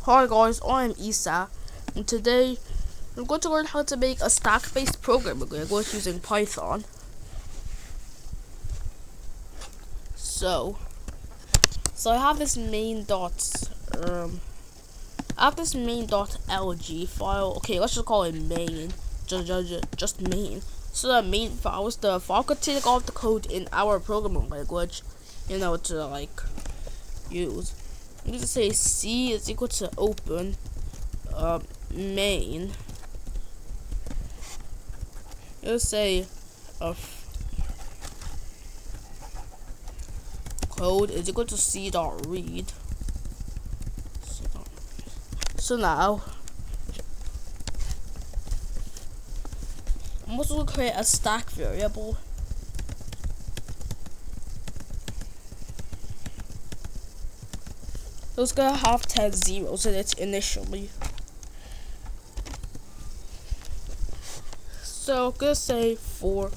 Hi guys, I'm Isa, and today I'm going to learn how to make a stack-based programming language using Python. So I have this main.lg file. Okay, let's just call it main. Just main. So the main file is the file containing all of the code in our programming language, to use. I'm going to say C is equal to open main. Let's say code is equal to c.read. So now I'm also going to create a stack variable. So it's going to have 10 zeros in it initially. So I'm going to say for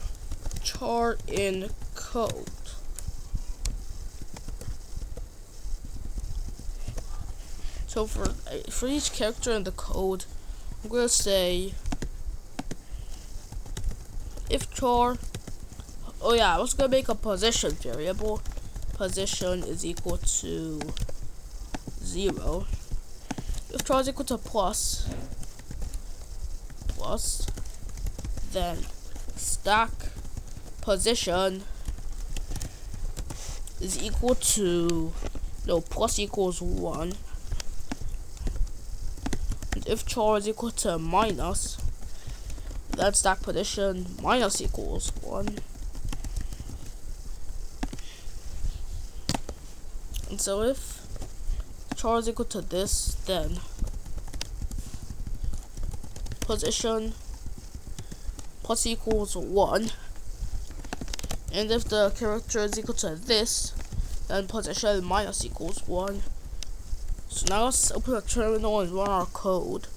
char in code. So for each character in the code, I'm going to say if char. Oh yeah, I was going to make a position variable. Position is equal to 0. If char is equal to plus, then stack position is equal to plus equals 1. And if char is equal to minus, then stack position minus equals 1. And so if char is equal to this, then position plus equals 1. And if the character is equal to this, then position minus equals 1. So now let's open a terminal and run our code.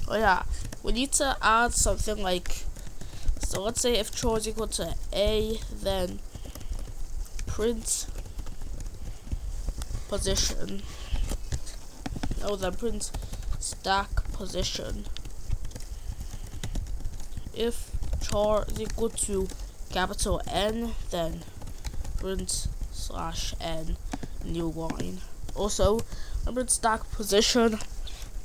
Oh yeah, we need to add something like, so let's say if char is equal to a, then print position. Then print stack position. If char is equal to capital N, then print /n new line. Also, print stack position.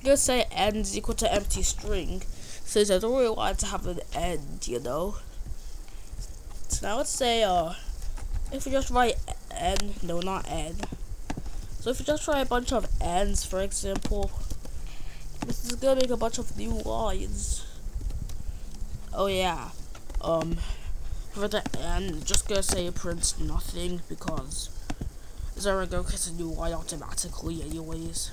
I'm gonna say n is equal to empty string, since I don't really want to have an end, So now let's say if we just write n, no, not n. So if you just write a bunch of n's, for example, this is gonna make a bunch of new lines. Oh yeah, for the n, just gonna say print nothing because it's already gonna create a new line automatically anyways.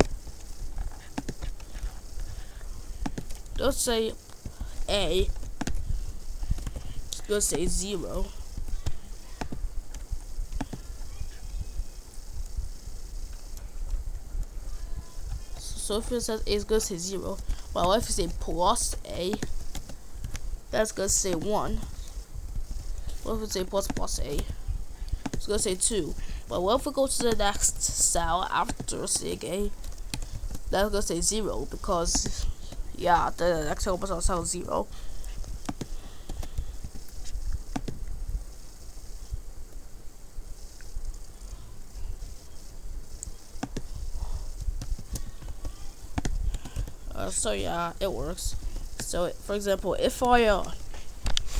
Let's say a, let's say 0. So if it says a is going to say 0, well if you say plus a, that's going to say 1. What if we say plus a, it's going to say 2. But what if we go to the next cell after saying a, that's going to say 0 because yeah, the next cell was also 0. So yeah, it works. So for example, if I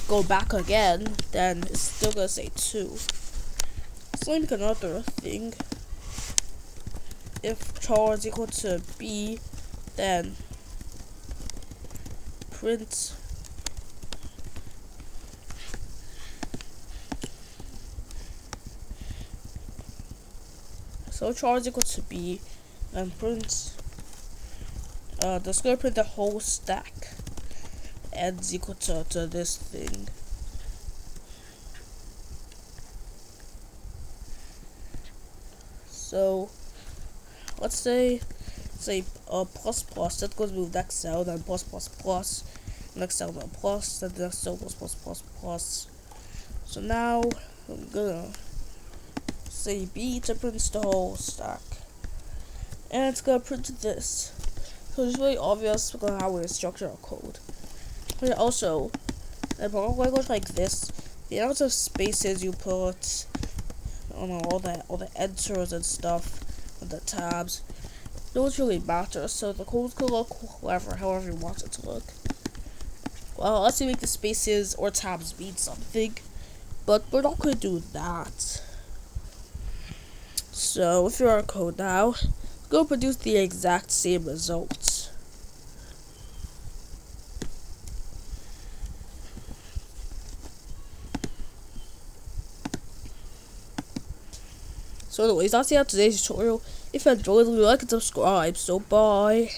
go back again, then it's still gonna say 2. So let me make another thing. If char is equal to b, then print so char is equal to b, and print that's gonna print the whole stack and is equal to this thing. So let's say plus plus. That's going to move next cell, then plus plus plus, next cell then plus, then the next cell plus plus plus plus. So now I'm gonna say B to print the whole stack, and it's gonna print this. So it's really obvious because how we're gonna structure our code. But also, the program language like this, the amount of spaces you put, I don't know, all the enters and stuff, and the tabs, those really matter. So the code could look however you want it to look. Well, let's make the spaces or tabs mean something, but we're not gonna do that. So with our code now, go produce the exact same results. So anyways, that's the end of today's tutorial. If you enjoyed, leave a like and subscribe. So bye.